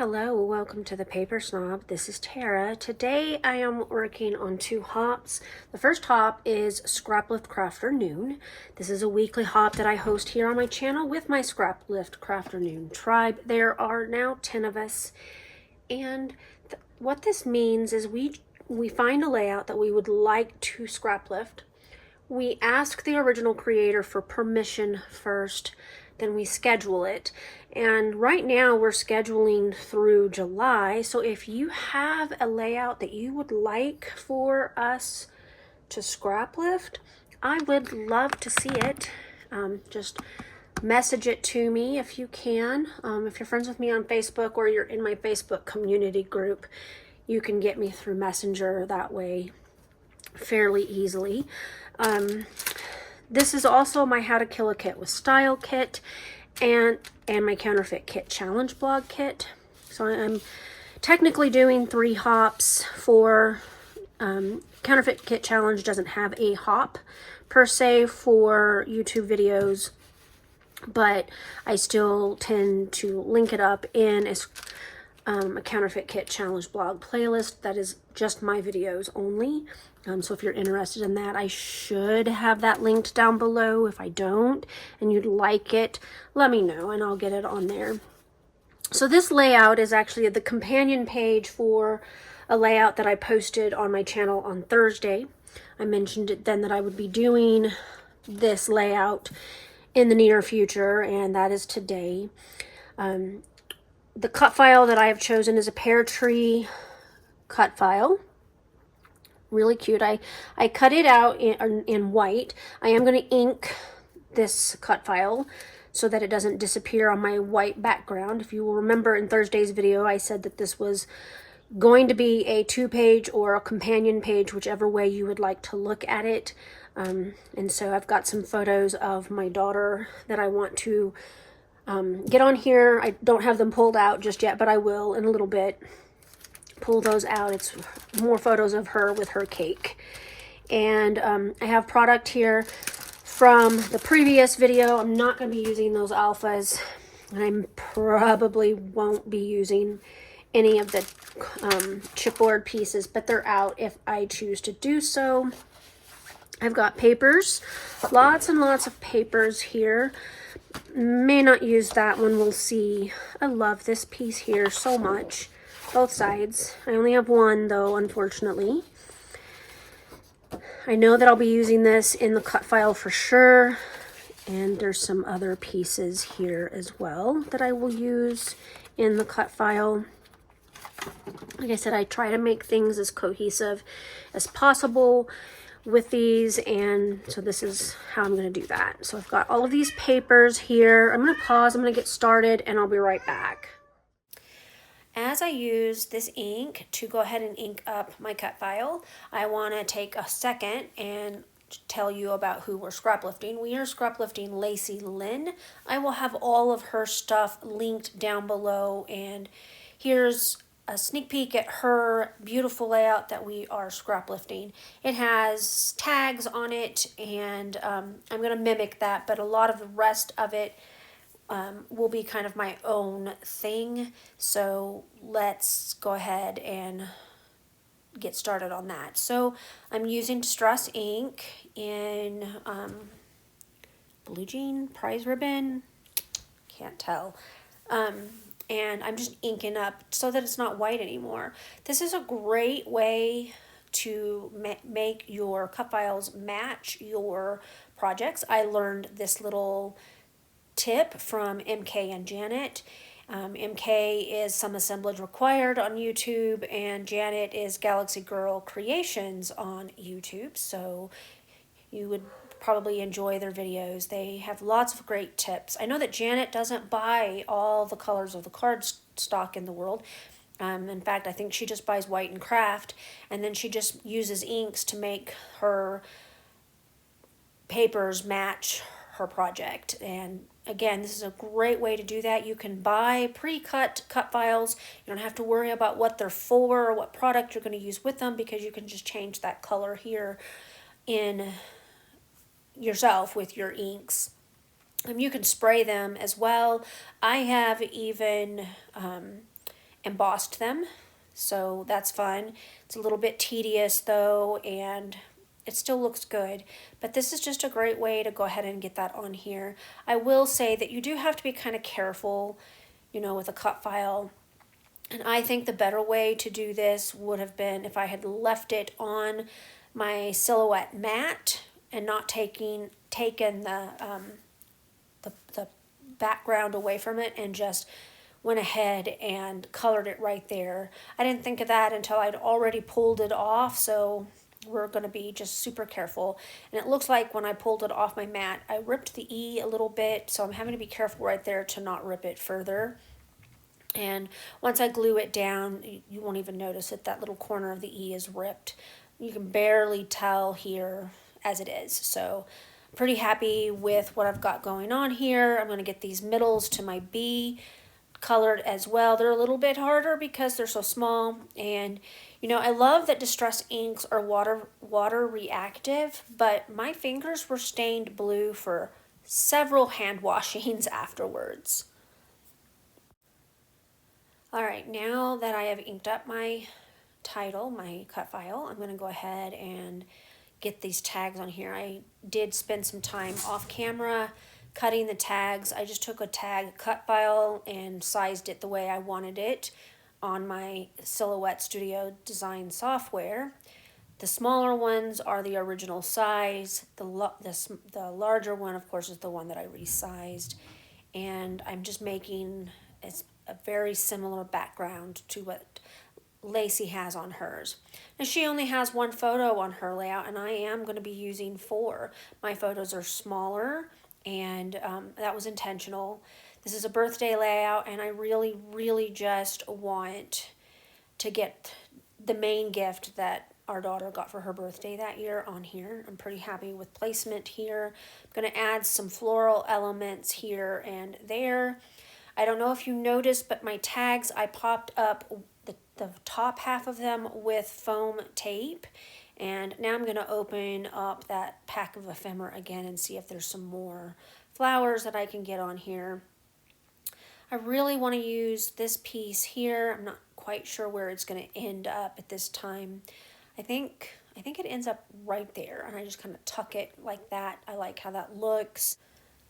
Hello, welcome to the Paper Snob. This is Tara. Today I am working on two hops. The first hop is Scraplift Crafternoon. This is a weekly hop that I host here on my channel with my Scraplift Crafternoon tribe. There are now 10 of us, and what this means is we find a layout that we would like to scraplift. We ask the original creator for permission first, then we schedule it. And right now we're scheduling through July. So if you have a layout that you would like for us to scraplift, I would love to see it. Just message it to me if you can. If you're friends with me on Facebook or you're in my Facebook community group, you can get me through Messenger that way fairly easily. This is also my How to Kill a Kit with Style kit and my Counterfeit Kit Challenge blog kit. So I'm technically doing 3 hops for Counterfeit Kit Challenge doesn't have a hop per se for YouTube videos, but I still tend to link it up in a Counterfeit Kit Challenge blog playlist that is just my videos only. So if you're interested in that, I should have that linked down below. If I don't and you'd like it, let me know and I'll get it on there. So this layout is actually the companion page for a layout that I posted on my channel on Thursday. I mentioned it then that I would be doing this layout in the near future, and that is today. The cut file that I have chosen is a pear tree cut file. Really cute. I cut it out in white. I am going to ink this cut file so that it doesn't disappear on my white background. If you will remember in Thursday's video, I said that this was going to be a 2-page or a companion page, whichever way you would like to look at it. And so I've got some photos of my daughter that I want to get on here. I don't have them pulled out just yet, but I will in a little bit pull those out. It's more photos of her with her cake. And I have product here from the previous video. I'm not going to be using those alphas, and I probably won't be using any of the chipboard pieces, but they're out if I choose to do so. I've got papers, lots and lots of papers here. May not use that one, we'll see. I love this piece here so much, both sides. I only have one though, unfortunately. I know that I'll be using this in the cut file for sure, and there's some other pieces here as well that I will use in the cut file. Like I said, I try to make things as cohesive as possible with these, and so this is how I'm going to do that. So I've got all of these papers here. I'm going to pause, I'm going to get started, and I'll be right back. As I use this ink to go ahead and ink up my cut file, I want to take a second and tell you about who we're scraplifting. We are scraplifting Lacey Lynn. I will have all of her stuff linked down below, and here's a sneak peek at her beautiful layout that we are scraplifting. It has tags on it, and I'm going to mimic that, but a lot of the rest of it will be kind of my own thing. So let's go ahead and get started on that. So I'm using Distress ink in Blue Jean, Prize Ribbon, can't tell. And I'm just inking up so that it's not white anymore. This is a great way to make your cut files match your projects. I learned this little tip from MK and Janet. MK is Some Assemblage Required on YouTube, and Janet is Galaxy Girl Creations on YouTube. So you would probably enjoy their videos. They have lots of great tips. I know that Janet doesn't buy all the colors of the card stock in the world. In fact, I think she just buys white and craft, and then she just uses inks to make her papers match her project. And again, this is a great way to do that. You can buy pre-cut cut files. You don't have to worry about what they're for or what product you're going to use with them, because you can just change that color here in yourself with your inks. You can spray them as well. I have even embossed them. So that's fun. It's a little bit tedious though, and it still looks good. But this is just a great way to go ahead and get that on here. I will say that you do have to be kind of careful, you know, with a cut file. And I think the better way to do this would have been if I had left it on my silhouette mat and not taken the background away from it and just went ahead and colored it right there. I didn't think of that until I'd already pulled it off, so we're going to be just super careful. And it looks like when I pulled it off my mat, I ripped the E a little bit, so I'm having to be careful right there to not rip it further. And once I glue it down, you won't even notice it. That little corner of the E is ripped. You can barely tell here as it is. So pretty happy with what I've got going on here. I'm going to get these middles to my B colored as well. They're a little bit harder because they're so small. And you know, I love that distress inks are water reactive, but my fingers were stained blue for several hand washings afterwards. All right, now that I have inked up my title, my cut file, I'm going to go ahead and get these tags on here. I did spend some time off camera cutting the tags. I just took a tag cut file and sized it the way I wanted it on my Silhouette Studio design software. The smaller ones are the original size. The larger one, of course, is the one that I resized. And I'm just making a very similar background to what Lacey has on hers. Now she only has one photo on her layout, and I am going to be using 4. My photos are smaller, and that was intentional. This is a birthday layout, and I really just want to get the main gift that our daughter got for her birthday that year on here. I'm pretty happy with placement here. I'm going to add some floral elements here and there. I don't know if you noticed, but my tags, I popped up the top half of them with foam tape. And now I'm going to open up that pack of ephemera again and see if there's some more flowers that I can get on here. I really want to use this piece here. I'm not quite sure where it's going to end up at this time. I think it ends up right there, and I just kind of tuck it like that. I like how that looks.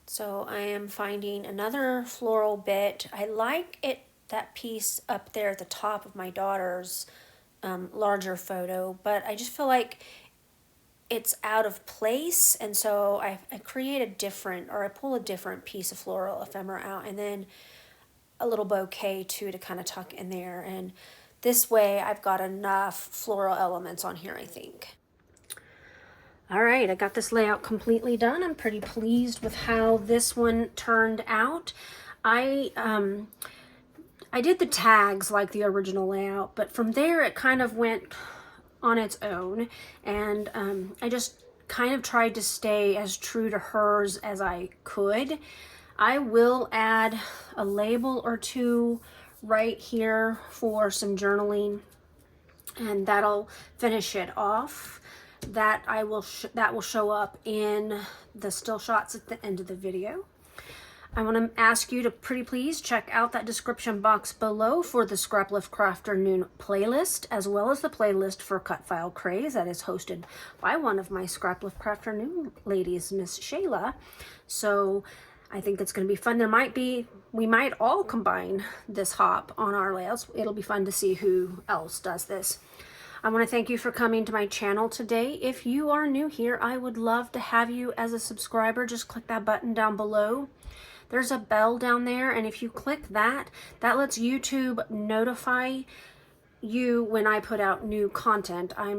So I am finding another floral bit. I like it, that piece up there at the top of my daughter's larger photo, but I just feel like it's out of place, and so I create a different, or I pull a different piece of floral ephemera out, and then a little bouquet too to kind of tuck in there. And this way I've got enough floral elements on here, I think. All right, I got this layout completely done. I'm pretty pleased with how this one turned out. I did the tags like the original layout, but from there it kind of went on its own, and I just kind of tried to stay as true to hers as I could. I will add a label or two right here for some journaling, and that'll finish it off. That will show up in the still shots at the end of the video. I want to ask you to pretty please check out that description box below for the Scraplift Crafternoon playlist, as well as the playlist for Cut File Craze that is hosted by one of my Scraplift Crafternoon ladies, Miss Shala. So I think it's going to be fun. We might all combine this hop on our layouts. It'll be fun to see who else does this. I want to thank you for coming to my channel today. If you are new here, I would love to have you as a subscriber. Just click that button down below. There's a bell down there, and if you click that, that lets YouTube notify you when I put out new content. I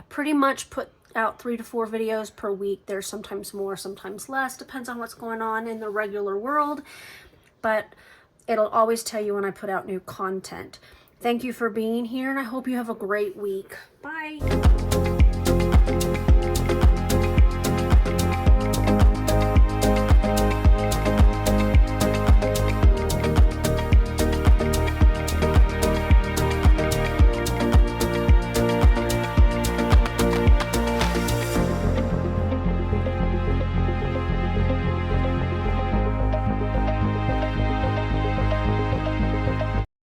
pretty much put out 3 to 4 videos per week. There's sometimes more, sometimes less, depends on what's going on in the regular world, but it'll always tell you when I put out new content. Thank you for being here, and I hope you have a great week. Bye.